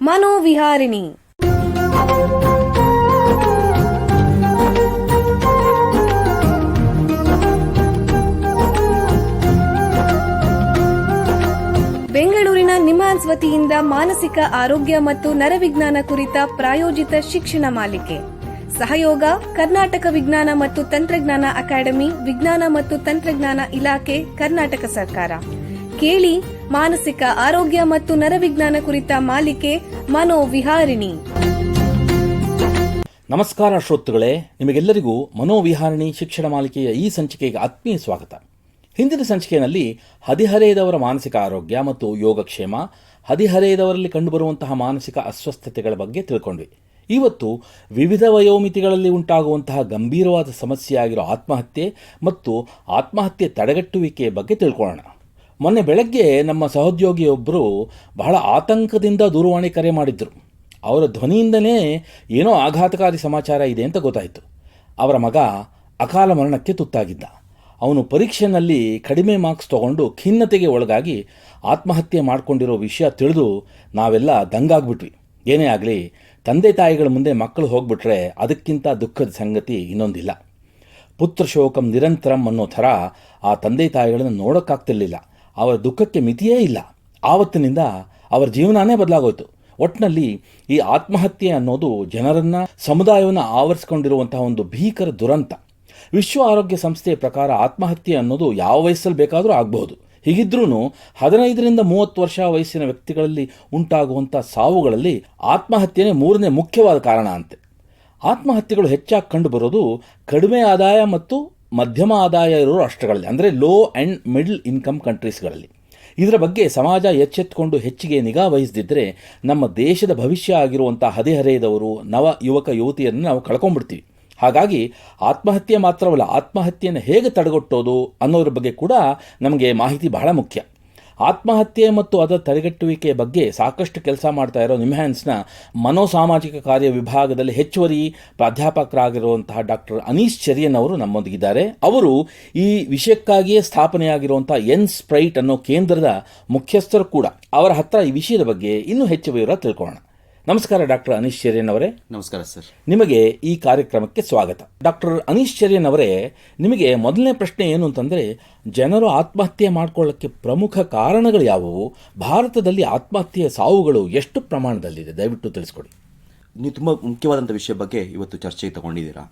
ಮನೋವಿಹಾರಿಣಿ. ಬೆಂಗಳೂರಿನ ನಿಮ್ಹಾನ್ಸ್ ವತಿಯಿಂದ ಮಾನಸಿಕ ಆರೋಗ್ಯ ಮತ್ತು ನರವಿಜ್ಞಾನ ಕುರಿತ ಪ್ರಾಯೋಜಿತ ಶಿಕ್ಷಣ ಮಾಲಿಕೆ. ಸಹಯೋಗ ಕರ್ನಾಟಕ ವಿಜ್ಞಾನ ಮತ್ತು ತಂತ್ರಜ್ಞಾನ ಅಕಾಡೆಮಿ, ವಿಜ್ಞಾನ ಮತ್ತು ತಂತ್ರಜ್ಞಾನ ಇಲಾಖೆ, ಕರ್ನಾಟಕ ಸರ್ಕಾರ. ಕೇಳಿ ಮಾನಸಿಕ ಆರೋಗ್ಯ ಮತ್ತು ನರವಿಜ್ಞಾನ ಕುರಿತ ಮಾಲಿಕೆ ಮನೋವಿಹಾರಿಣಿ. ನಮಸ್ಕಾರ ಶ್ರೋತೃಗಳೇ, ನಿಮಗೆಲ್ಲರಿಗೂ ಮನೋವಿಹಾರಿಣಿ ಶಿಕ್ಷಣ ಮಾಲಿಕೆಯ ಈ ಸಂಚಿಕೆಗೆ ಆತ್ಮೀಯ ಸ್ವಾಗತ. ಹಿಂದಿನ ಸಂಚಿಕೆಯಲ್ಲಿ ಹದಿಹರೆಯದವರ ಮಾನಸಿಕ ಆರೋಗ್ಯ ಮತ್ತು ಯೋಗಕ್ಷೇಮ, ಹದಿಹರೆಯದವರಲ್ಲಿ ಕಂಡುಬರುವಂತಹ ಮಾನಸಿಕ ಅಸ್ವಸ್ಥತೆಗಳ ಬಗ್ಗೆ ತಿಳ್ಕೊಂಡ್ವಿ. ಇವತ್ತು ವಿವಿಧ ವಯೋಮಿತಿಗಳಲ್ಲಿ ಉಂಟಾಗುವಂತಹ ಗಂಭೀರವಾದ ಸಮಸ್ಯೆಯಾಗಿರೋ ಆತ್ಮಹತ್ಯೆ ಮತ್ತು ಆತ್ಮಹತ್ಯೆ ತಡೆಗಟ್ಟುವಿಕೆಯ ಬಗ್ಗೆ ತಿಳ್ಕೊಳ್ಳೋಣ. ಮೊನ್ನೆ ಬೆಳಗ್ಗೆ ನಮ್ಮ ಸಹೋದ್ಯೋಗಿಯೊಬ್ಬರು ಬಹಳ ಆತಂಕದಿಂದ ದೂರವಾಣಿ ಕರೆ ಮಾಡಿದ್ರು. ಅವರ ಧ್ವನಿಯಿಂದಲೇ ಏನೋ ಆಘಾತಕಾರಿ ಸಮಾಚಾರ ಇದೆ ಅಂತ ಗೊತ್ತಾಯಿತು. ಅವರ ಮಗ ಅಕಾಲ ಮರಣಕ್ಕೆ ತುತ್ತಾಗಿದ್ದ. ಅವನು ಪರೀಕ್ಷೆಯಲ್ಲಿ ಕಡಿಮೆ ಮಾರ್ಕ್ಸ್ ತಗೊಂಡು ಖಿನ್ನತೆಗೆ ಒಳಗಾಗಿ ಆತ್ಮಹತ್ಯೆ ಮಾಡಿಕೊಂಡಿರೋ ವಿಷಯ ತಿಳಿದು ನಾವೆಲ್ಲ ದಂಗಾಗ್ಬಿಟ್ವಿ. ಏನೇ ಆಗಲಿ, ತಂದೆ ತಾಯಿಗಳ ಮುಂದೆ ಮಕ್ಕಳು ಹೋಗ್ಬಿಟ್ರೆ ಅದಕ್ಕಿಂತ ದುಃಖದ ಸಂಗತಿ ಇನ್ನೊಂದಿಲ್ಲ. ಪುತ್ರ ಶೋಕಂ ನಿರಂತರಂ ಅನ್ನೋ ಥರ ಆ ತಂದೆ ತಾಯಿಗಳನ್ನು ನೋಡೋಕ್ಕಾಗ್ತಿರ್ಲಿಲ್ಲ. ಅವರ ದುಃಖಕ್ಕೆ ಮಿತಿಯೇ ಇಲ್ಲ. ಆವತ್ತಿನಿಂದ ಅವರ ಜೀವನನೇ ಬದಲಾಗೋಯ್ತು. ಒಟ್ಟಿನಲ್ಲಿ ಈ ಆತ್ಮಹತ್ಯೆ ಅನ್ನೋದು ಜನರನ್ನು, ಸಮುದಾಯವನ್ನು ಆವರಿಸಿಕೊಂಡಿರುವಂತಹ ಒಂದು ಭೀಕರ ದುರಂತ. ವಿಶ್ವ ಆರೋಗ್ಯ ಸಂಸ್ಥೆಯ ಪ್ರಕಾರ ಆತ್ಮಹತ್ಯೆ ಅನ್ನೋದು ಯಾವ ವಯಸ್ಸಲ್ಲಿ ಬೇಕಾದರೂ ಆಗಬಹುದು. ಹೀಗಿದ್ರೂ 15ರಿಂದ 30 ವರ್ಷ ವಯಸ್ಸಿನ ವ್ಯಕ್ತಿಗಳಲ್ಲಿ ಉಂಟಾಗುವಂಥ ಸಾವುಗಳಲ್ಲಿ ಆತ್ಮಹತ್ಯೆನೇ 3ನೇ ಮುಖ್ಯವಾದ ಕಾರಣ ಅಂತೆ. ಆತ್ಮಹತ್ಯೆಗಳು ಹೆಚ್ಚಾಗಿ ಕಂಡುಬರೋದು ಕಡಿಮೆ ಆದಾಯ ಮತ್ತು ಮಧ್ಯಮ ಆದಾಯ ಇರೋ ರಾಷ್ಟ್ರಗಳಲ್ಲಿ, ಅಂದರೆ ಲೋ ಆ್ಯಂಡ್ ಮಿಡಲ್ ಇನ್ಕಮ್ ಕಂಟ್ರೀಸ್ಗಳಲ್ಲಿ. ಇದರ ಬಗ್ಗೆ ಸಮಾಜ ಎಚ್ಚೆತ್ತುಕೊಂಡು ಹೆಚ್ಚಿಗೆ ನಿಗಾ ವಹಿಸದಿದ್ದರೆ ನಮ್ಮ ದೇಶದ ಭವಿಷ್ಯ ಆಗಿರುವಂಥ ಹದಿಹರೆಯದವರು, ನವ ಯುವಕ ಯುವತಿಯರನ್ನು ನಾವು ಕಳ್ಕೊಂಡ್ಬಿಡ್ತೀವಿ. ಹಾಗಾಗಿ ಆತ್ಮಹತ್ಯೆ ಮಾತ್ರವಲ್ಲ, ಆತ್ಮಹತ್ಯೆಯನ್ನು ಹೇಗೆ ತಡೆಗಟ್ಟೋದು ಅನ್ನೋದ್ರ ಬಗ್ಗೆ ಕೂಡ ನಮಗೆ ಮಾಹಿತಿ ಬಹಳ ಮುಖ್ಯ. ಆತ್ಮಹತ್ಯೆ ಮತ್ತು ಅದರ ತಡೆಗಟ್ಟುವಿಕೆಯ ಬಗ್ಗೆ ಸಾಕಷ್ಟು ಕೆಲಸ ಮಾಡ್ತಾ ಇರೋ ನಿಮ್ಹಾನ್ಸ್ನ ಮನೋಸಾಮಾಜಿಕ ಕಾರ್ಯ ವಿಭಾಗದಲ್ಲಿ ಹೆಚ್ಚುವರಿ ಪ್ರಾಧ್ಯಾಪಕರಾಗಿರುವಂತಹ ಡಾಕ್ಟರ್ ಅನೀಶ್ ಚೆರಿಯನ್ ಅವರು ನಮ್ಮೊಂದಿಗಿದ್ದಾರೆ. ಅವರು ಈ ವಿಷಯಕ್ಕಾಗಿಯೇ ಸ್ಥಾಪನೆಯಾಗಿರುವಂಥ ಎನ್ಸ್ಪ್ರೈಟ್ ಅನ್ನೋ ಕೇಂದ್ರದ ಮುಖ್ಯಸ್ಥರು ಕೂಡ. ಅವರ ಹತ್ರ ಈ ವಿಷಯದ ಬಗ್ಗೆ ಇನ್ನೂ ಹೆಚ್ಚು ವಿವರ ತಿಳ್ಕೊಳ್ಳೋಣ. ನಮಸ್ಕಾರ ಡಾಕ್ಟರ್ ಅನೀಶ್ ಚೆರಿಯನ್ ಅವರೇ. ನಮಸ್ಕಾರ ಸರ್. ನಿಮಗೆ ಈ ಕಾರ್ಯಕ್ರಮಕ್ಕೆ ಸ್ವಾಗತ. ಡಾಕ್ಟರ್ ಅನೀಶ್ ಚೆರಿಯನ್ ಅವರೇ, ನಿಮಗೆ ಮೊದಲನೇ ಪ್ರಶ್ನೆ ಏನು ಅಂತಂದರೆ, ಜನರು ಆತ್ಮಹತ್ಯೆ ಮಾಡಿಕೊಳ್ಳಕ್ಕೆ ಪ್ರಮುಖ ಕಾರಣಗಳು ಯಾವುವು? ಭಾರತದಲ್ಲಿ ಆತ್ಮಹತ್ಯೆಯ ಸಾವುಗಳು ಎಷ್ಟು ಪ್ರಮಾಣದಲ್ಲಿದೆ? ದಯವಿಟ್ಟು ತಿಳಿಸ್ಕೊಡಿ. ನೀವು ತುಂಬ ಮುಖ್ಯವಾದಂಥ ವಿಷಯ ಬಗ್ಗೆ ಇವತ್ತು ಚರ್ಚೆಗೆ ತಗೊಂಡಿದ್ದೀರಾ.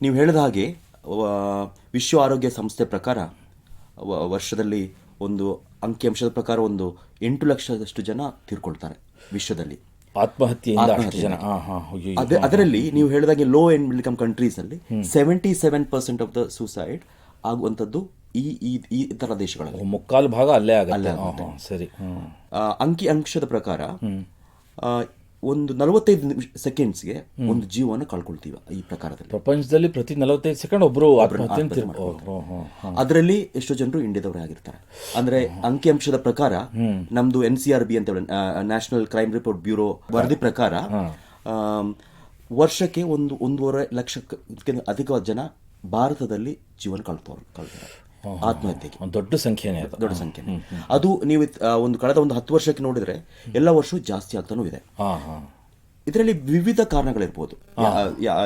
ನೀವು ಹೇಳಿದ ಹಾಗೆ ವಿಶ್ವ ಆರೋಗ್ಯ ಸಂಸ್ಥೆ ಪ್ರಕಾರ ವರ್ಷದಲ್ಲಿ ಒಂದು ಅಂಕಿಅಂಶದ ಪ್ರಕಾರ ಒಂದು 8 ಲಕ್ಷದಷ್ಟು ಜನ ತೀರ್ಕೊಳ್ತಾರೆ ವಿಶ್ವದಲ್ಲಿ ಆತ್ಮಹತ್ಯೆಯಿಂದ. ಅದರಲ್ಲಿ ನೀವು ಹೇಳಿದಾಗೆ low and middle income countries ಅಲ್ಲಿ 77% ಆಫ್ ದ ಸೂಸೈಡ್ ಆಗುವಂಥದ್ದು ಈ ತರ ದೇಶಗಳಲ್ಲಿ. ಮುಕ್ಕಾಲು ಭಾಗ ಅಲ್ಲೇ ಆಗಲ್ಲ. ಸರಿ. ಅಂಕಿಅಂಶದ ಪ್ರಕಾರ ಒಂದು 45 ಸೆಕೆಂಡ್ಸ್ಗೆ ಒಂದು ಜೀವನ ಕಳ್ಕೊಳ್ತೀವಿ ಈ ಪ್ರಕಾರದಲ್ಲಿ. ಪ್ರಪಂಚದಲ್ಲಿ ಪ್ರತಿ 45 ಸೆಕೆಂಡ್ ಒಬ್ರು ಅದರಲ್ಲಿ ಎಷ್ಟೋ ಜನರು ಇಂಡಿಯಾದವರೇ ಆಗಿರ್ತಾರೆ. ಅಂದ್ರೆ ಅಂಕಿಅಂಶದ ಪ್ರಕಾರ ನಮ್ದು NCRB ಅಂತ ನ್ಯಾಷನಲ್ ಕ್ರೈಮ್ ರಿಪೋರ್ಟ್ ಬ್ಯೂರೋ ವರದಿ ಪ್ರಕಾರ ವರ್ಷಕ್ಕೆ 1.5 ಲಕ್ಷಕ್ಕೆ ಅಧಿಕವಾದ ಜನ ಭಾರತದಲ್ಲಿ ಜೀವನ ಕಳ್ತಾರೆ ಆತ್ಮಹತ್ಯೆಗೆ. ದೊಡ್ಡ ಸಂಖ್ಯೆನೇ, ದೊಡ್ಡ ಸಂಖ್ಯೆ. ಅದು ನೀವು ಕಳೆದ 10 ವರ್ಷಕ್ಕೆ ನೋಡಿದ್ರೆ ಎಲ್ಲ ವರ್ಷವೂ ಜಾಸ್ತಿ ಆಗ್ತಾನೂ ಇದೆ. ಇದರಲ್ಲಿ ವಿವಿಧ ಕಾರಣಗಳಿರ್ಬೋದು.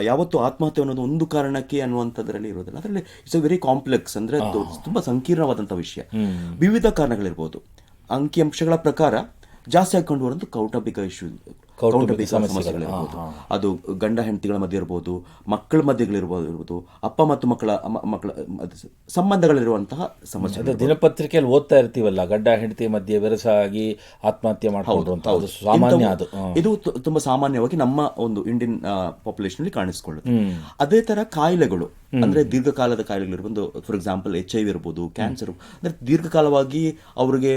ಯಾವತ್ತು ಆತ್ಮಹತ್ಯೆ ಅನ್ನೋದು ಒಂದು ಕಾರಣಕ್ಕೆ ಅನ್ನುವಂಥದ್ರಲ್ಲಿ ಇರೋದಿಲ್ಲ. ಅದರಲ್ಲಿ ಇಟ್ಸ್ ವೆರಿ ಕಾಂಪ್ಲೆಕ್ಸ್, ಅಂದ್ರೆ ತುಂಬಾ ಸಂಕೀರ್ಣವಾದಂಥ ವಿಷಯ. ವಿವಿಧ ಕಾರಣಗಳಿರ್ಬೋದು. ಅಂಕಿಅಂಶಗಳ ಪ್ರಕಾರ ಜಾಸ್ತಿ ಹಾಕೊಂಡು ಬರೋದು ಕೌಟುಂಬಿಕ ಸಮಸ್ಯೆಗಳಿರ್ಬೋದು. ಅದು ಗಂಡ ಹೆಂಡತಿಗಳ ಮಧ್ಯೆ ಇರ್ಬೋದು, ಮಕ್ಕಳ ಮಧ್ಯೆಗಳಿರ್ಬೋದು, ಅಪ್ಪ ಮತ್ತು ಮಕ್ಕಳ ಸಂಬಂಧಗಳಿರುವಂತಹ ಸಮಸ್ಯೆ. ದಿನಪತ್ರಿಕೆಯಲ್ಲಿ ಓದ್ತಾ ಇರ್ತೀವಲ್ಲ, ಗಂಡ ಹೆಂಡತಿ ಮಧ್ಯೆ ವಿರಸಾಗಿ ಆತ್ಮಹತ್ಯೆ ಮಾಡಿಕೊಂಡು ಸಾಮಾನ್ಯ. ಇದು ತುಂಬಾ ಸಾಮಾನ್ಯವಾಗಿ ನಮ್ಮ ಒಂದು ಇಂಡಿಯನ್ ಪಾಪ್ಯುಲೇಷನ್ ಅಲ್ಲಿ ಕಾಣಿಸ್ಕೊಳ್ಳುತ್ತೆ. ಅದೇ ತರ ಕಾಯಿಲೆಗಳು, ಅಂದ್ರೆ ದೀರ್ಘಕಾಲದ ಕಾಯಿಲೆಗಳಿರ್ಬೋದು. ಫಾರ್ ಎಕ್ಸಾಂಪಲ್ HIV ಇರ್ಬೋದು, ಕ್ಯಾನ್ಸರ್. ಅಂದ್ರೆ ದೀರ್ಘಕಾಲವಾಗಿ ಅವ್ರಿಗೆ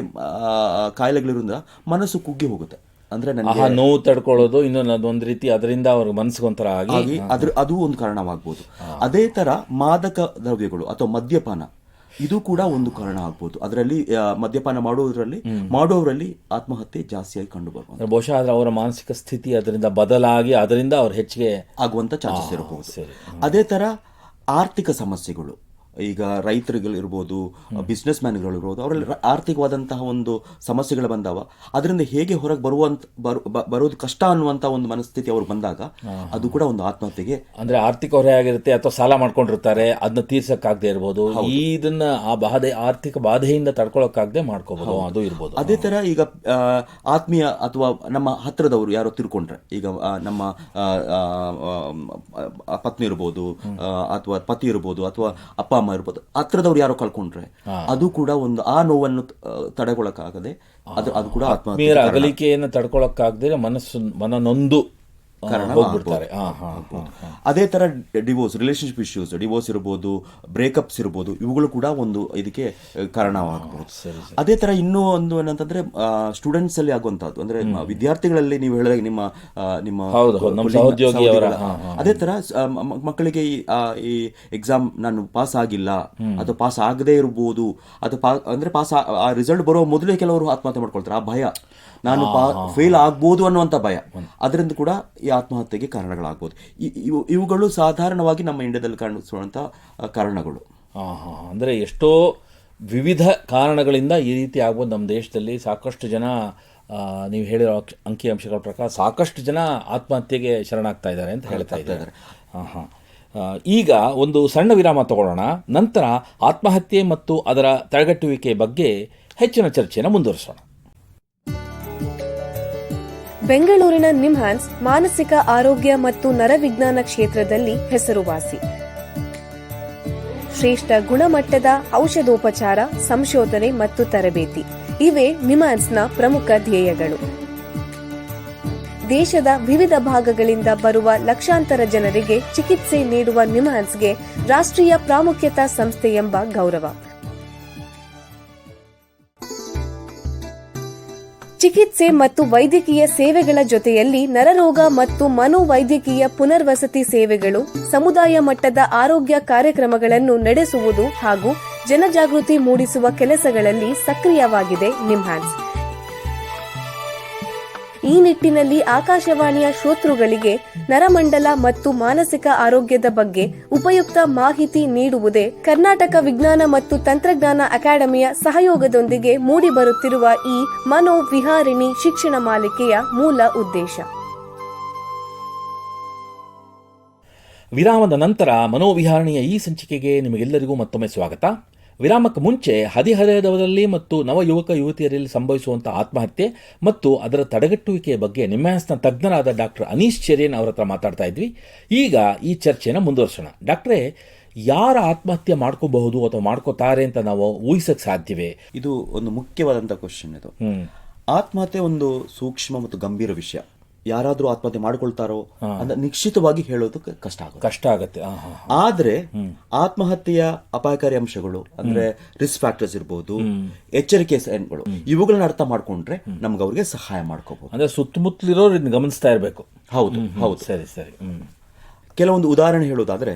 ಕಾಯಿಲೆಗಳಿರೋದ್ರಿಂದ ಮನಸ್ಸು ಕುಗ್ಗಿ ಹೋಗುತ್ತೆ. ಅಂದ್ರೆ ನೋವು ತಡ್ಕೊಳ್ಳೋದು ಇನ್ನೊಂದು ರೀತಿ, ಅದರಿಂದ ಅವ್ರಿಗೆ ಮನಸ್ಸಿಗೊಂಥರ ಆಗಿ ಅದು ಒಂದು ಕಾರಣವಾಗಬಹುದು. ಅದೇ ತರ ಮಾದಕ ದ್ರವ್ಯಗಳು ಅಥವಾ ಮದ್ಯಪಾನ, ಇದು ಕೂಡ ಒಂದು ಕಾರಣ ಆಗ್ಬೋದು. ಅದರಲ್ಲಿ ಮದ್ಯಪಾನ ಮಾಡುವವರಲ್ಲಿ ಆತ್ಮಹತ್ಯೆ ಜಾಸ್ತಿಯಾಗಿ ಕಂಡು ಬರಬಹುದು. ಬಹುಶಃ ಅವರ ಮಾನಸಿಕ ಸ್ಥಿತಿ ಅದರಿಂದ ಬದಲಾಗಿ ಅದರಿಂದ ಅವ್ರು ಹೆಚ್ಚಿಗೆ ಆಗುವಂತ ಚಾನ್ಸಸ್ ಇರಬಹುದು. ಅದೇ ತರ ಆರ್ಥಿಕ ಸಮಸ್ಯೆಗಳು, ಈಗ ರೈತರುಗಳಿರ್ಬೋದು, ಬಿಸ್ನೆಸ್ ಮ್ಯಾನ್ಗಳಿರ್ಬೋದು, ಅವರಲ್ಲಿ ಆರ್ಥಿಕವಾದಂತಹ ಒಂದು ಸಮಸ್ಯೆಗಳು ಬಂದಾವ, ಅದರಿಂದ ಹೇಗೆ ಹೊರಗೆ ಬರೋದು ಕಷ್ಟ ಅನ್ನುವಂಥ ಒಂದು ಮನಸ್ಥಿತಿ ಅವ್ರು ಬಂದಾಗ ಅದು ಕೂಡ ಒಂದು ಆತ್ಮಹತ್ಯೆಗೆ, ಅಂದ್ರೆ ಆರ್ಥಿಕ ಹೊರೆ ಆಗಿರುತ್ತೆ ಅಥವಾ ಸಾಲ ಮಾಡ್ಕೊಂಡಿರ್ತಾರೆ, ಅದನ್ನ ತೀರ್ಸಕ್ಕಾಗದೆ ಇರ್ಬೋದು, ಇದನ್ನ ಆರ್ಥಿಕ ಬಾಧೆಯಿಂದ ತಡ್ಕೊಳಕ್ಕಾಗದೆ ಮಾಡ್ಕೋಬಹುದು, ಅದು ಇರ್ಬೋದು. ಅದೇ ತರ ಈಗ ಆತ್ಮೀಯ ಅಥವಾ ನಮ್ಮ ಹತ್ರದವರು ಯಾರೋ ತಿರ್ಕೊಂಡ್ರೆ, ಈಗ ನಮ್ಮ ಪತ್ನಿ ಇರ್ಬೋದು, ಅಥವಾ ಪತಿ ಇರ್ಬೋದು, ಅಥವಾ ಅಪ್ಪ ಅಮ್ಮ ಇರ್ಬೋದು, ಹತ್ರದವ್ರು ಯಾರೋ ಕಳ್ಕೊಂಡ್ರೆ ಅದು ಕೂಡ ಒಂದು ಆ ನೋವನ್ನು ತಡೆಗೊಳಕ್ಕಾಗದೆ ಅದು ಕೂಡ ಆತ್ಮಹತ್ಯೆ ಅಗಲಿಕೆಯನ್ನು ತಡ್ಕೊಳಕ್ಕಾಗದೆ ಮನನೊಂದು ಹೋಗ್ಬಿಡ್ತಾರೆ. ಅದೇ ತರ ಡಿವೋರ್ಸ್, ರಿಲೇಶನ್ಶಿಪ್ ಇಶ್ಯೂಸ್, ಡಿವೋರ್ಸ್ ಇರ್ಬೋದು, ಬ್ರೇಕಪ್ಸ್ ಇರ್ಬೋದು, ಇವುಗಳು ಕೂಡ ಒಂದು ಇದಕ್ಕೆ ಕಾರಣವಾಗಬಹುದು. ಅದೇ ತರ ಇನ್ನೂ ಒಂದು ಏನಂತಂದ್ರೆ ಸ್ಟೂಡೆಂಟ್ಸ್ ಅಲ್ಲಿ ಆಗುವಂತಹದ್ದು, ಅಂದ್ರೆ ವಿದ್ಯಾರ್ಥಿಗಳಲ್ಲಿ ನೀವು ಹೇಳಿದಾಗ ನಿಮ್ಮ ಅದೇ ತರ ಮಕ್ಕಳಿಗೆ ಈ ಎಕ್ಸಾಮ್ ನಾನು ಪಾಸ್ ಆಗಿಲ್ಲ ಅಥವಾ ಪಾಸ್ ಆಗದೆ ಇರ್ಬೋದು, ಅಥವಾ ಅಂದ್ರೆ ಪಾಸ್ ಆ ರಿಸಲ್ಟ್ ಬರೋ ಮೊದಲೇ ಕೆಲವರು ಆತ್ಮಹತ್ಯೆ ಮಾಡ್ಕೊಳ್ತಾರೆ. ಆ ಭಯ, ನಾನು ಫೇಲ್ ಆಗ್ಬೋದು ಅನ್ನುವಂಥ ಭಯ, ಅದರಿಂದ ಕೂಡ ಈ ಆತ್ಮಹತ್ಯೆಗೆ ಕಾರಣಗಳಾಗ್ಬೋದು. ಇವುಗಳು ಸಾಧಾರಣವಾಗಿ ನಮ್ಮ ಇಂಡಿಯಾದಲ್ಲಿ ಕಾಣಿಸುವಂಥ ಕಾರಣಗಳು. ಅಂದರೆ ಎಷ್ಟೋ ವಿವಿಧ ಕಾರಣಗಳಿಂದ ಈ ರೀತಿ ಆಗ್ಬೋದು. ನಮ್ಮ ದೇಶದಲ್ಲಿ ಸಾಕಷ್ಟು ಜನ, ನೀವು ಹೇಳಿರೋ ಅಂಕಿಅಂಶಗಳ ಪ್ರಕಾರ ಸಾಕಷ್ಟು ಜನ ಆತ್ಮಹತ್ಯೆಗೆ ಶರಣಾಗ್ತಾ ಇದ್ದಾರೆ ಅಂತ ಹೇಳ್ತಾ ಇದ್ದಾರೆ. ಈಗ ಒಂದು ಸಣ್ಣ ವಿರಾಮ ತಗೊಳ್ಳೋಣ. ನಂತರ ಆತ್ಮಹತ್ಯೆ ಮತ್ತು ಅದರ ತಡೆಗಟ್ಟುವಿಕೆ ಬಗ್ಗೆ ಹೆಚ್ಚಿನ ಚರ್ಚೆಯನ್ನು ಮುಂದುವರಿಸೋಣ. ಬೆಂಗಳೂರಿನ ನಿಮ್ಹಾನ್ಸ್ ಮಾನಸಿಕ ಆರೋಗ್ಯ ಮತ್ತು ನರವಿಜ್ಞಾನ ಕ್ಷೇತ್ರದಲ್ಲಿ ಹೆಸರುವಾಸಿ. ಶ್ರೇಷ್ಠ ಗುಣಮಟ್ಟದ ಔಷಧೋಪಚಾರ, ಸಂಶೋಧನೆ ಮತ್ತು ತರಬೇತಿ ಇವೇ ನಿಮ್ಹಾನ್ಸ್ನ ಪ್ರಮುಖ ಧ್ಯೇಯಗಳು. ದೇಶದ ವಿವಿಧ ಭಾಗಗಳಿಂದ ಬರುವ ಲಕ್ಷಾಂತರ ಜನರಿಗೆ ಚಿಕಿತ್ಸೆ ನೀಡುವ ನಿಮ್ಹಾನ್ಸ್ಗೆ ರಾಷ್ಟ್ರೀಯ ಪ್ರಾಮುಖ್ಯತಾ ಸಂಸ್ಥೆ ಎಂಬ ಗೌರವ. ಚಿಕಿತ್ಸೆ ಮತ್ತು ವೈದ್ಯಕೀಯ ಸೇವೆಗಳ ಜೊತೆಯಲ್ಲಿ ನರರೋಗ ಮತ್ತು ಮನೋವೈದ್ಯಕೀಯ ಪುನರ್ವಸತಿ ಸೇವೆಗಳು, ಸಮುದಾಯ ಮಟ್ಟದ ಆರೋಗ್ಯ ಕಾರ್ಯಕ್ರಮಗಳನ್ನು ನಡೆಸುವುದು ಹಾಗೂ ಜನಜಾಗೃತಿ ಮೂಡಿಸುವ ಕೆಲಸಗಳಲ್ಲಿ ಸಕ್ರಿಯವಾಗಿದೆ ನಿಮ್ಹಾನ್ಸ್. ಈ ನಿಟ್ಟಿನಲ್ಲಿ ಆಕಾಶವಾಣಿಯ ಶ್ರೋತೃಗಳಿಗೆ ನರಮಂಡಲ ಮತ್ತು ಮಾನಸಿಕ ಆರೋಗ್ಯದ ಬಗ್ಗೆ ಉಪಯುಕ್ತ ಮಾಹಿತಿ ನೀಡುವುದೇ ಕರ್ನಾಟಕ ವಿಜ್ಞಾನ ಮತ್ತು ತಂತ್ರಜ್ಞಾನ ಅಕಾಡೆಮಿಯ ಸಹಯೋಗದೊಂದಿಗೆ ಮೂಡಿಬರುತ್ತಿರುವ ಈ ಮನೋವಿಹಾರಿಣಿ ಶಿಕ್ಷಣ ಮಾಲಿಕೆಯ ಮೂಲ ಉದ್ದೇಶ. ವಿರಾಮದ ನಂತರ ಮನೋವಿಹಾರಣೆಯ ಈ ಸಂಚಿಕೆಗೆ ನಿಮಗೆಲ್ಲರಿಗೂ ಮತ್ತೊಮ್ಮೆ ಸ್ವಾಗತ. ವಿರಾಮಕ್ಕೆ ಮುಂಚೆ ಹದಿಹರೆಯದವರಲ್ಲಿ ಮತ್ತು ನವ ಯುವಕ ಯುವತಿಯರಲ್ಲಿ ಸಂಭವಿಸುವಂಥ ಆತ್ಮಹತ್ಯೆ ಮತ್ತು ಅದರ ತಡೆಗಟ್ಟುವಿಕೆಯ ಬಗ್ಗೆ ನಿಮ್ಹಾನ್ಸ್ನ ತಜ್ಞರಾದ ಡಾಕ್ಟರ್ ಅನೀಶ್ ಚೆರಿಯನ್ ಅವರ ಹತ್ರ ಮಾತಾಡ್ತಾ ಇದ್ವಿ. ಈಗ ಈ ಚರ್ಚೆನ ಮುಂದುವರ್ಸೋಣ. ಡಾಕ್ಟ್ರೇ, ಯಾರ ಆತ್ಮಹತ್ಯೆ ಮಾಡ್ಕೋಬಹುದು ಅಥವಾ ಮಾಡ್ಕೋತಾರೆ ಅಂತ ನಾವು ಊಹಿಸಕ್ಕೆ ಸಾಧ್ಯವೇ? ಇದು ಒಂದು ಮುಖ್ಯವಾದಂಥ ಕ್ವಶನ್. ಇದು ಆತ್ಮಹತ್ಯೆ ಒಂದು ಸೂಕ್ಷ್ಮ ಮತ್ತು ಗಂಭೀರ ವಿಷಯ. ಯಾರಾದ್ರೂ ಆತ್ಮಹತ್ಯೆ ಮಾಡ್ಕೊಳ್ತಾರೋ ಅಂತ ನಿಶ್ಚಿತವಾಗಿ ಹೇಳೋದು ಕಷ್ಟ ಆಗುತ್ತೆ. ಆದ್ರೆ ಆತ್ಮಹತ್ಯೆಯ ಅಪಾಯಕಾರಿ ಅಂಶಗಳು ಅಂದ್ರೆ ರಿಸ್ಕ್ ಫ್ಯಾಕ್ಟರ್ಸ್ ಇರ್ಬೋದು, ಎಚ್ಚರಿಕೆ ಸೈನ್ಗಳು, ಇವುಗಳನ್ನ ಅರ್ಥ ಮಾಡ್ಕೊಂಡ್ರೆ ನಮ್ಗೆ ಅವ್ರಿಗೆ ಸಹಾಯ ಮಾಡ್ಕೋಬಹುದು. ಅಂದ್ರೆ ಸುತ್ತಮುತ್ತಲಿರೋರು ಗಮನಿಸ್ತಾ ಇರಬೇಕು. ಹೌದು ಹೌದು, ಸರಿ ಸರಿ. ಕೆಲವೊಂದು ಉದಾಹರಣೆ ಹೇಳೋದಾದ್ರೆ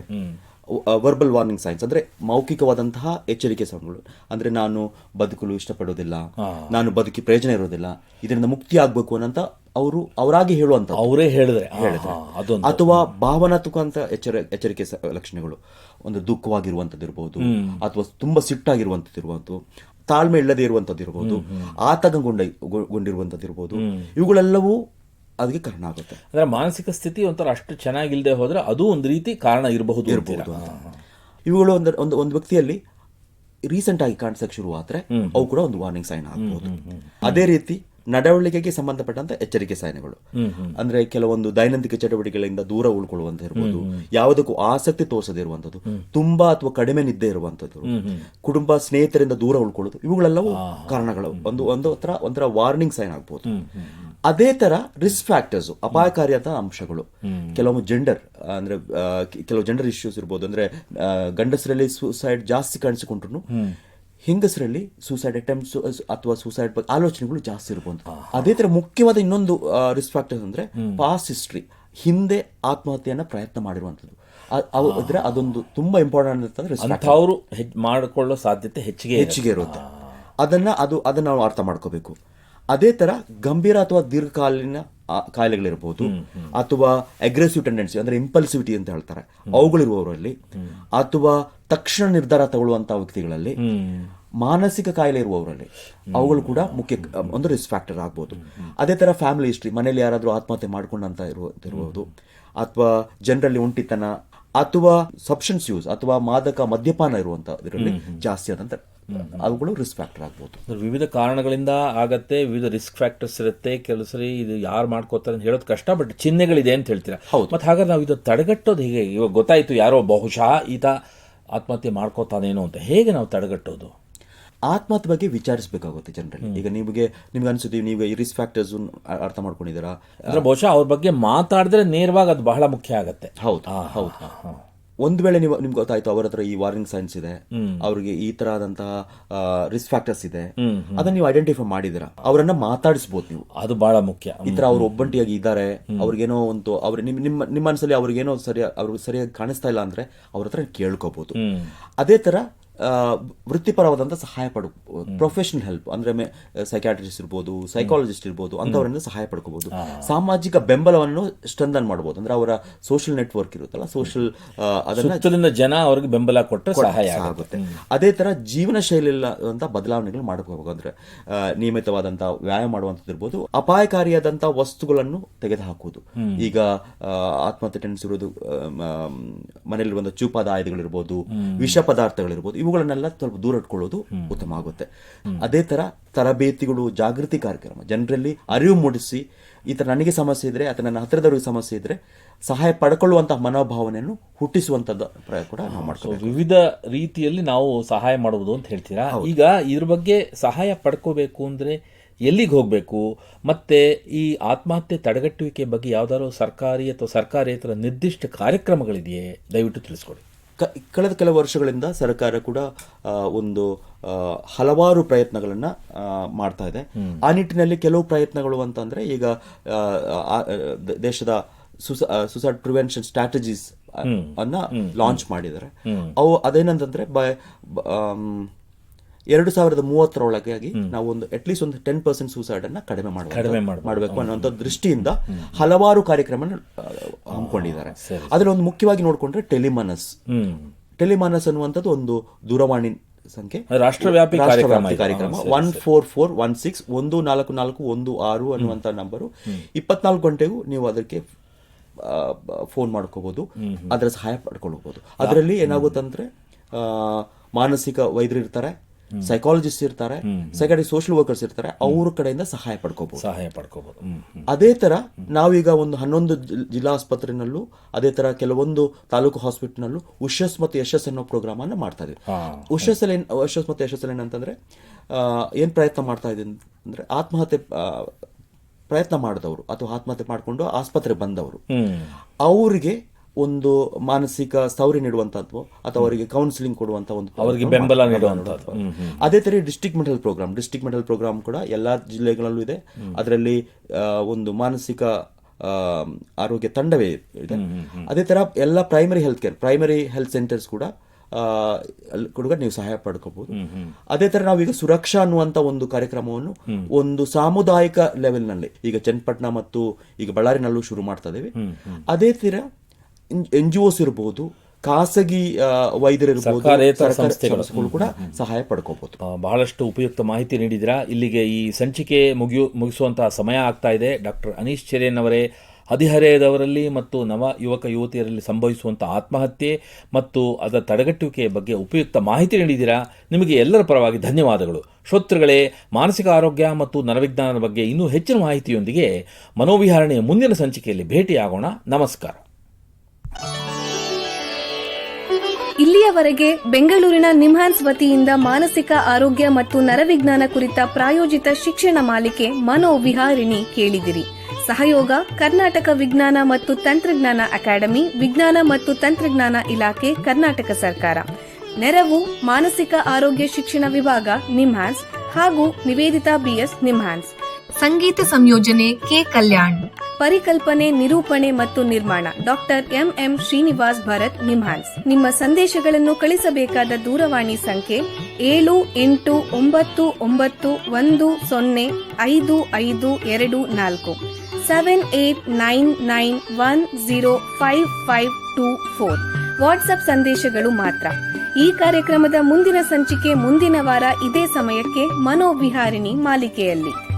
ವರ್ಬಲ್ ವಾರ್ನಿಂಗ್ ಸೈನ್ಸ್ ಅಂದ್ರೆ ಮೌಖಿಕವಾದಂತಹ ಎಚ್ಚರಿಕೆ ಸೈನ್ಗಳು. ಅಂದ್ರೆ ನಾನು ಬದುಕಲು ಇಷ್ಟಪಡೋದಿಲ್ಲ, ನಾನು ಬದುಕಿ ಪ್ರಯೋಜನ ಇರೋದಿಲ್ಲ, ಇದರಿಂದ ಮುಕ್ತಿ ಆಗ್ಬೇಕು ಅನ್ನಂತ ಅವರಾಗಿ ಹೇಳುವಂತ, ಅವರೇ ಹೇಳಿದ್ರೆ. ಅಥವಾ ಭಾವನಾತ್ಮಕ ಅಂತ ಎಚ್ಚರಿಕೆ ಲಕ್ಷಣಗಳು, ಒಂದು ದುಃಖವಾಗಿರುವಂತದ್ದು ಇರ್ಬೋದು, ಅಥವಾ ತುಂಬಾ ಸಿಟ್ಟಾಗಿರುವಂತದ್ದು ಇರ್ಬೋದು, ತಾಳ್ಮೆ ಇಲ್ಲದೆ ಇರುವಂತದ್ದು ಇರ್ಬೋದು, ಆತಂಕಗೊಂಡಿರುವಂತದ್ದು ಇರ್ಬೋದು, ಇವುಗಳೆಲ್ಲವೂ ಅದಕ್ಕೆ ಕಾರಣ ಆಗುತ್ತೆ. ಅಂದ್ರೆ ಮಾನಸಿಕ ಸ್ಥಿತಿ ಒಂಥರ ಅಷ್ಟು ಚೆನ್ನಾಗಿಲ್ಲದೆ ಹೋದ್ರೆ ಅದು ಒಂದು ರೀತಿ ಕಾರಣ ಇರಬಹುದು. ಇವುಗಳು ಒಂದು ವ್ಯಕ್ತಿಯಲ್ಲಿ ರೀಸೆಂಟ್ ಆಗಿ ಕಾಣಿಸಕ್ಕೆ ಶುರು ಆದ್ರೆ ಅವು ಕೂಡ ಒಂದು ವಾರ್ನಿಂಗ್ ಸೈನ್ ಆಗಬಹುದು. ಅದೇ ರೀತಿ ನಡವಳಿಕೆಗೆ ಸಂಬಂಧಪಟ್ಟಂತ ಎಚ್ಚರಿಕೆ ಸೈನ್ಗಳು ಅಂದ್ರೆ ಕೆಲವೊಂದು ದೈನಂದಿನ ಚಟುವಟಿಕೆಗಳಿಂದ ದೂರ ಉಳ್ಕೊಳ್ಳುವಂತ ಇರ್ಬೋದು, ಯಾವುದಕ್ಕೂ ಆಸಕ್ತಿ ತೋರಿಸದೇ ಇರುವಂತದ್ದು, ತುಂಬಾ ಅಥವಾ ಕಡಿಮೆ ನಿದ್ದೆ ಇರುವಂತದ್ದು, ಕುಟುಂಬ ಸ್ನೇಹಿತರಿಂದ ದೂರ ಉಳ್ಕೊಳ್ಳೋದು, ಇವುಗಳೆಲ್ಲವೂ ಕಾರಣಗಳು. ಒಂಥರ ವಾರ್ನಿಂಗ್ ಸೈನ್ ಆಗ್ಬಹುದು. ಅದೇ ತರ ರಿಸ್ಕ್ ಫ್ಯಾಕ್ಟರ್ಸ್, ಅಪಾಯಕಾರಿಯಾದ ಅಂಶಗಳು, ಕೆಲವೊಂದು ಕೆಲವು ಜೆಂಡರ್ ಇಶ್ಯೂಸ್ ಇರ್ಬೋದು. ಅಂದ್ರೆ ಗಂಡಸರಲ್ಲಿ ಸೂಸೈಡ್ ಜಾಸ್ತಿ ಕಾಣಿಸಿಕೊಂಡ್ರು ಹೆಂಗಸರಲ್ಲಿ ಸೂಸೈಡ್ ಅಟೆಂಪ್ಟ್ಸ್ ಅಥವಾ ಸೂಸೈಡ್ ಆಲೋಚನೆಗಳು ಜಾಸ್ತಿ ಇರ್ಬೋದು. ಅದೇ ತರ ಮುಖ್ಯವಾದ ಇನ್ನೊಂದು ರಿಸ್ಕ್ ಫ್ಯಾಕ್ಟರ್ಸ್ ಅಂದ್ರೆ ಪಾಸ್ಟ್ ಹಿಸ್ಟ್ರಿ, ಹಿಂದೆ ಆತ್ಮಹತ್ಯೆಯನ್ನ ಪ್ರಯತ್ನ ಮಾಡಿರುವಂತದ್ದು. ಅದೊಂದು ತುಂಬಾ ಇಂಪಾರ್ಟೆಂಟ್ ಅಂತಂದ್ರೆ ಅವರು ಮಾಡಿಕೊಳ್ಳೋ ಸಾಧ್ಯತೆ ಹೆಚ್ಚಿಗೆ ಇರುತ್ತೆ. ಅದನ್ನ ನಾವು ಅರ್ಥ ಮಾಡ್ಕೋಬೇಕು. ಅದೇ ತರ ಗಂಭೀರ ಅಥವಾ ದೀರ್ಘಕಾಲೀನ ಕಾಯಿಲೆಗಳಿರ್ಬೋದು, ಅಥವಾ ಅಗ್ರೆಸಿವ್ ಟೆಂಡೆನ್ಸಿ ಅಂದ್ರೆ ಇಂಪಲ್ಸಿವಿಟಿ ಅಂತ ಹೇಳ್ತಾರೆ ಅವುಗಳಿರುವವರಲ್ಲಿ, ಅಥವಾ ತಕ್ಷಣ ನಿರ್ಧಾರ ತಗೊಳ್ಳುವಂತಹ ವ್ಯಕ್ತಿಗಳಲ್ಲಿ, ಮಾನಸಿಕ ಕಾಯಿಲೆ ಇರುವವರಲ್ಲಿ ಅವುಗಳು ಕೂಡ ಮುಖ್ಯ ಒಂದು ರಿಸ್ಕ್ ಫ್ಯಾಕ್ಟರ್ ಆಗ್ಬೋದು. ಅದೇ ತರ ಫ್ಯಾಮಿಲಿ ಹಿಸ್ಟ್ರಿ, ಮನೇಲಿ ಯಾರಾದ್ರೂ ಆತ್ಮಹತ್ಯೆ ಮಾಡ್ಕೊಂಡಂತ ಇರಬಹುದು, ಅಥವಾ ಜನರಲ್ಲಿ ಒಂಟಿತನ, ಅಥವಾ ಸಬ್ಸ್ಟೆನ್ಸ್ ಯೂಸ್ ಅಥವಾ ಮದ್ಯಪಾನ ಇರುವಂತದ್ರಲ್ಲಿ ಜಾಸ್ತಿ ಆದಂತ ಅವುಗಳು ರಿಸ್ಕ್ ಫ್ಯಾಕ್ಟರ್ ಆಗ್ಬೋದು. ವಿವಿಧ ಕಾರಣಗಳಿಂದ ಆಗತ್ತೆ, ವಿವಿಧ ರಿಸ್ಕ್ ಫ್ಯಾಕ್ಟರ್ಸ್ ಇರುತ್ತೆ. ಕೆಲವು ಸರಿ ಇದು ಯಾರು ಮಾಡ್ಕೋತಾರೆ ಅಂತ ಹೇಳೋದು ಕಷ್ಟ, ಬಟ್ ಚಿಹ್ನೆಗಳಿದೆ ಅಂತ ಹೇಳ್ತೀರಾ. ಮತ್ತೆ ಹಾಗಾದ್ರೆ ನಾವು ಇದು ತಡೆಗಟ್ಟೋದು ಹೇಗೆ? ಇವಾಗ ಗೊತ್ತಾಯ್ತು ಯಾರೋ ಬಹುಶಃ ಈತ ಆತ್ಮಹತ್ಯೆ ಮಾಡ್ಕೋತಾನೇನೋ ಅಂತ, ಹೇಗೆ ನಾವು ತಡೆಗಟ್ಟೋದು? ಆತ್ಮಹತ್ಯೆ ಬಗ್ಗೆ ವಿಚಾರಿಸಬೇಕಾಗುತ್ತೆ ಜನರಲ್ಲಿ. ಈಗ ನಿಮಗೆ ಅನ್ಸುತ್ತೆ ನೀವು ಈ ರಿಸ್ಕ್ ಫ್ಯಾಕ್ಟರ್ಸ್ ಅರ್ಥ ಮಾಡ್ಕೊಂಡಿದ್ದೀರಾ ಅಂದ್ರೆ ಬಹುಶಃ ಅವ್ರ ಬಗ್ಗೆ ಮಾತಾಡಿದ್ರೆ ನೇರವಾಗಿ ಅದು ಬಹಳ ಮುಖ್ಯ ಆಗತ್ತೆ. ಹೌದು. ಒಂದ್ ವೇಳೆ ನಿಮ್ಗೆ ಗೊತ್ತಾಯ್ತು ಅವ್ರ ಹತ್ರ ಈ ವಾರ್ನಿಂಗ್ ಸೈನ್ಸ್ ಇದೆ, ಅವ್ರಿಗೆ ಈ ತರ ಆದಂತಹ ರಿಸ್ಕ್ ಫ್ಯಾಕ್ಟರ್ಸ್ ಇದೆ, ಅದನ್ನ ನೀವು ಐಡೆಂಟಿಫೈ ಮಾಡಿದಿರಾ, ಅವರನ್ನ ಮಾತಾಡಿಸಬಹುದು ನೀವು. ಅದು ಬಹಳ ಮುಖ್ಯ. ಈ ತರ ಅವ್ರು ಒಬ್ಬಂಟಿಯಾಗಿ ಇದ್ದಾರೆ, ಅವ್ರಿಗೇನೋ ಒಂದು ನಿಮ್ಮ ಮನಸ್ಸಲ್ಲಿ ಅವ್ರಿಗೇನೋ ಅವ್ರಿಗೆ ಸರಿಯಾಗಿ ಕಾಣಿಸ್ತಾ ಇಲ್ಲ ಅಂದ್ರೆ ಅವ್ರ ಹತ್ರ ಕೇಳ್ಕೋಬಹುದು. ಅದೇ ತರ ವೃತ್ತಿಪರವಾದಂಥ ಸಹಾಯ ಪಡ್ಕೋಬಹುದು, ಪ್ರೊಫೆಷನಲ್ ಹೆಲ್ಪ್ ಅಂದ್ರೆ ಸೈಕ್ಯಾಟ್ರಿಸ್ಟ್ ಇರ್ಬೋದು, ಸೈಕಾಲಜಿಸ್ಟ್ ಇರ್ಬೋದು, ಅಂತವರಿಂದ ಸಹಾಯ ಪಡ್ಕೋಬಹುದು. ಸಾಮಾಜಿಕ ಬೆಂಬಲವನ್ನು ಸ್ಟ್ರೆಂಥನ್ ಮಾಡಬಹುದು, ಅಂದ್ರೆ ಅವರ ಸೋಷಿಯಲ್ ನೆಟ್ವರ್ಕ್ ಇರುತ್ತಲ್ಲ, ಸೋಷಿಯಲ್ ಅದನ್ನ ಜನ ಅವ್ರಿಗೆ ಬೆಂಬಲ ಕೊಟ್ಟರೆ ಸಹಾಯ ಆಗುತ್ತೆ. ಅದೇ ತರ ಜೀವನ ಶೈಲಿ ಅಂತ ಬದಲಾವಣೆಗಳು ಮಾಡಬೇಕು. ಅಂದ್ರೆ ನಿಯಮಿತವಾದಂತಹ ವ್ಯಾಯಾಮ ಮಾಡುವಂಥದ್ದು ಇರ್ಬೋದು, ಅಪಾಯಕಾರಿಯಾದಂತಹ ವಸ್ತುಗಳನ್ನು ತೆಗೆದುಹಾಕುವುದು. ಈಗ ಆತ್ಮಹತ್ಯೆ ಟೆಂಡೆನ್ಸಿ ಇರೋದು ಮನೆಯಲ್ಲಿರುವಂತಹ ಚೂಪಾದ ಆಯುಧಗಳಿರ್ಬೋದು, ವಿಷ ಪದಾರ್ಥಗಳಿರ್ಬೋದು, ಇವುಗಳನ್ನೆಲ್ಲ ಸ್ವಲ್ಪ ದೂರ ಇಟ್ಕೊಳ್ಳೋದು ಉತ್ತಮ ಆಗುತ್ತೆ. ಅದೇ ತರ ತರಬೇತಿಗಳು, ಜಾಗೃತಿ ಕಾರ್ಯಕ್ರಮ, ಜನರಲ್ಲಿ ಅರಿವು ಮೂಡಿಸಿ ಈ ತರ ನನಗೆ ಸಮಸ್ಯೆ ಇದ್ರೆ ಅಥವಾ ನನ್ನ ಹತ್ತಿರದವರಿಗೆ ಸಮಸ್ಯೆ ಇದ್ರೆ ಸಹಾಯ ಪಡ್ಕೊಳ್ಳುವಂತಹ ಮನೋಭಾವನೆಯನ್ನು ಹುಟ್ಟಿಸುವಂತದ್ದು ಪ್ರಯತ್ನ ಕೂಡ ನಾವು ಮಾಡ್ತೀವಿ. ವಿವಿಧ ರೀತಿಯಲ್ಲಿ ನಾವು ಸಹಾಯ ಮಾಡುವುದು ಅಂತ ಹೇಳ್ತೀರಾ. ಈಗ ಇದ್ರ ಬಗ್ಗೆ ಸಹಾಯ ಪಡ್ಕೋಬೇಕು ಅಂದ್ರೆ ಎಲ್ಲಿಗೆ ಹೋಗಬೇಕು, ಮತ್ತೆ ಈ ಆತ್ಮಹತ್ಯೆ ತಡೆಗಟ್ಟುವಿಕೆ ಬಗ್ಗೆ ಯಾವ್ದಾದ್ರು ಸರ್ಕಾರಿ ಅಥವಾ ಸರ್ಕಾರೇತರ ನಿರ್ದಿಷ್ಟ ಕಾರ್ಯಕ್ರಮಗಳಿದೆಯೇ? ದಯವಿಟ್ಟು ತಿಳಿಸ್ಕೊಡಿ. ಕಳೆದ ಕೆಲವು ವರ್ಷಗಳಿಂದ ಸರ್ಕಾರ ಕೂಡ ಒಂದು ಹಲವಾರು ಪ್ರಯತ್ನಗಳನ್ನ ಮಾಡ್ತಾ ಇದೆ. ಆ ನಿಟ್ಟಿನಲ್ಲಿ ಕೆಲವು ಪ್ರಯತ್ನಗಳು ಅಂತಂದ್ರೆ ಈಗ ದೇಶದ ಸುಸೈಡ್ ಪ್ರಿವೆನ್ಷನ್ ಸ್ಟ್ರಾಟಜೀಸ್ ಅನ್ನ ಲಾಂಚ್ ಮಾಡಿದ್ದಾರೆ. ಅವು ಅದೇನಂತಂದ್ರೆ 2030 ನಾವು ಒಂದು ಅಟ್ಲೀಸ್ಟ್ ಒಂದು 10% ಸೂಸೈಡ್ ಅನ್ನ ಕಡಿಮೆ ಮಾಡಬೇಕು ಅನ್ನುವಂಥ ದೃಷ್ಟಿಯಿಂದ ಹಲವಾರು ಕಾರ್ಯಕ್ರಮ ಹಮ್ಮಿಕೊಂಡಿದ್ದಾರೆ. ಅದ್ರಲ್ಲಿ ಒಂದು ಮುಖ್ಯವಾಗಿ ನೋಡ್ಕೊಂಡ್ರೆ ಟೆಲಿಮನಸ್ ಅನ್ನುವಂಥದ್ದು ಒಂದು ದೂರವಾಣಿ ಸಂಖ್ಯೆ, ರಾಷ್ಟ್ರವ್ಯಾಪಿ ಕಾರ್ಯಕ್ರಮ 14416 14416 ಅನ್ನುವಂಥ ನಂಬರು. 24 ಗಂಟೆಗೂ ನೀವು ಅದಕ್ಕೆ ಫೋನ್ ಮಾಡ್ಕೋಬಹುದು, ಅದರ ಸಹಾಯ ಪಡ್ಕೊಳ್ಬಹುದು. ಅದರಲ್ಲಿ ಏನಾಗುತ್ತಂದ್ರೆ ಮಾನಸಿಕ ವೈದ್ಯರು ಇರ್ತಾರೆ, ಸೈಕಾಲಜಿಸ್ಟ್ ಇರ್ತಾರೆ, ಸೈಕಾಟ್ರಿಸ್ಟ್, ಸೋಷಿಯಲ್ ವರ್ಕರ್ಸ್ ಇರ್ತಾರೆ, ಅವ್ರ ಕಡೆಯಿಂದ ಸಹಾಯ ಪಡ್ಕೋಬಹುದು. ಅದೇ ತರ ನಾವೀಗ ಒಂದು 11 ಜಿಲ್ಲಾ ಆಸ್ಪತ್ರೆನಲ್ಲೂ, ಅದೇ ತರ ಕೆಲವೊಂದು ತಾಲೂಕು ಹಾಸ್ಪಿಟಲ್ನಲ್ಲೂ ಉಷಸ್ ಮತ್ತು ಯಶಸ್ ಅನ್ನೋ ಪ್ರೋಗ್ರಾಮ್ ಅನ್ನ ಮಾಡ್ತಾ ಇದೀವಿ. ಉಷಸ್ ಮತ್ತು ಯಶಸ್ ಏನಂತಂದ್ರೆ ಏನ್ ಪ್ರಯತ್ನ ಮಾಡ್ತಾ ಇದೀವಿ ಅಂದ್ರೆ ಆತ್ಮಹತ್ಯೆ ಪ್ರಯತ್ನ ಮಾಡಿದವರು ಅಥವಾ ಆತ್ಮಹತ್ಯೆ ಮಾಡಿಕೊಂಡು ಆಸ್ಪತ್ರೆ ಬಂದವರು ಅವರಿಗೆ ಒಂದು ಮಾನಸಿಕ ಸ್ಥೈರ್ಯ ನೀಡುವಂತದ್ದು ಅಥವಾ ಅವರಿಗೆ ಕೌನ್ಸಿಲಿಂಗ್ ಕೊಡುವಂತ ಒಂದು ಅವರಿಗೆ ಬೆಂಬಲ ನೀಡುವಂತದ್ದು. ಅದೇ ತರ ಡಿಸ್ಟ್ರಿಕ್ಟ್ ಮೆಂಟಲ್ ಪ್ರೋಗ್ರಾಮ್ ಕೂಡ ಎಲ್ಲಾ ಜಿಲ್ಲೆಗಳಲ್ಲೂ ಇದೆ. ಅದರಲ್ಲಿ ಒಂದು ಮಾನಸಿಕ ಆರೋಗ್ಯ ತಂಡವೇ ಇದೆ. ಅದೇ ತರ ಎಲ್ಲ ಪ್ರೈಮರಿ ಹೆಲ್ತ್ ಸೆಂಟರ್ಸ್ ಕೂಡ ನೀವು ಸಹಾಯ ಪಡ್ಕೋಬಹುದು. ಅದೇ ತರ ನಾವೀಗ ಸುರಕ್ಷಾ ಅನ್ನುವಂತ ಒಂದು ಕಾರ್ಯಕ್ರಮವನ್ನು ಒಂದು ಸಾಮುದಾಯಿಕ ಲೆವೆಲ್ ನಲ್ಲಿ ಈಗ ಚನ್ನಪಟ್ಟಣ ಮತ್ತು ಈಗ ಬಳ್ಳಾರಿನಲ್ಲೂ ಶುರು ಮಾಡ್ತಾ ಇದ್ದೇವೆ. ಅದೇ ತರ NGOs ಇರಬಹುದು, ಖಾಸಗಿ ವೈದ್ಯರಿರ್ಬೋದು, ಸಂಸ್ಥೆಗಳು ಕೂಡ ಸಹಾಯ ಪಡ್ಕೋಬಹುದು. ಬಹಳಷ್ಟು ಉಪಯುಕ್ತ ಮಾಹಿತಿ ನೀಡಿದಿರಾ. ಇಲ್ಲಿಗೆ ಈ ಸಂಚಿಕೆ ಮುಗಿಸುವಂತಹ ಸಮಯ ಆಗ್ತಾ ಇದೆ. ಡಾಕ್ಟರ್ ಅನೀಶ್ ಚೆರೇನ್ ಅವರೇ, ಹದಿಹರೆಯದವರಲ್ಲಿ ಮತ್ತು ನವ ಯುವಕ ಯುವತಿಯರಲ್ಲಿ ಸಂಭವಿಸುವಂಥ ಆತ್ಮಹತ್ಯೆ ಮತ್ತು ಅದರ ತಡೆಗಟ್ಟುವಿಕೆಯ ಬಗ್ಗೆ ಉಪಯುಕ್ತ ಮಾಹಿತಿ ನೀಡಿದ್ದೀರಾ. ನಿಮಗೆ ಎಲ್ಲರ ಪರವಾಗಿ ಧನ್ಯವಾದಗಳು. ಶ್ರೋತೃಗಳೇ, ಮಾನಸಿಕ ಆರೋಗ್ಯ ಮತ್ತು ನರವಿಜ್ಞಾನದ ಬಗ್ಗೆ ಇನ್ನೂ ಹೆಚ್ಚಿನ ಮಾಹಿತಿಯೊಂದಿಗೆ ಮನೋವಿಹಾರಣೆಯ ಮುಂದಿನ ಸಂಚಿಕೆಯಲ್ಲಿ ಭೇಟಿಯಾಗೋಣ. ನಮಸ್ಕಾರ. ಇಲ್ಲಿಯವರೆಗೆ ಬೆಂಗಳೂರಿನ ನಿಮ್ಹಾನ್ಸ್ ವತಿಯಿಂದ ಮಾನಸಿಕ ಆರೋಗ್ಯ ಮತ್ತು ನರವಿಜ್ಞಾನ ಕುರಿತ ಪ್ರಾಯೋಜಿತ ಶಿಕ್ಷಣ ಮಾಲಿಕೆ ಮನೋವಿಹಾರಿಣಿ ಕೇಳಿದಿರಿ. ಸಹಯೋಗ ಕರ್ನಾಟಕ ವಿಜ್ಞಾನ ಮತ್ತು ತಂತ್ರಜ್ಞಾನ ಅಕಾಡೆಮಿ, ವಿಜ್ಞಾನ ಮತ್ತು ತಂತ್ರಜ್ಞಾನ ಇಲಾಖೆ, ಕರ್ನಾಟಕ ಸರ್ಕಾರ. ನೆರವು ಮಾನಸಿಕ ಆರೋಗ್ಯ ಶಿಕ್ಷಣ ವಿಭಾಗ, ನಿಮ್ಹಾನ್ಸ್ ಹಾಗೂ ನಿವೇದಿತಾ BS, ನಿಮ್ಹಾನ್ಸ್. ಸಂಗೀತ ಸಂಯೋಜನೆ ಕೆ. ಕಲ್ಯಾಣ್. ಪರಿಕಲ್ಪನೆ, ನಿರೂಪಣೆ ಮತ್ತು ನಿರ್ಮಾಣ ಡಾಕ್ಟರ್ ಎಂಎಂ ಶ್ರೀನಿವಾಸ್ ಭರತ್ ನಿಮ್ಹಾನ್ಸ್. ನಿಮ್ಮ ಸಂದೇಶಗಳನ್ನು ಕಳಿಸಬೇಕಾದ ದೂರವಾಣಿ ಸಂಖ್ಯೆ 7891105524 7899105524. ವಾಟ್ಸ್ಆಪ್ ಸಂದೇಶಗಳು ಮಾತ್ರ. ಈ ಕಾರ್ಯಕ್ರಮದ ಮುಂದಿನ ಸಂಚಿಕೆ ಮುಂದಿನ ವಾರ ಇದೇ ಸಮಯಕ್ಕೆ ಮನೋವಿಹಾರಿಣಿ ಮಾಲಿಕೆಯಲ್ಲಿ.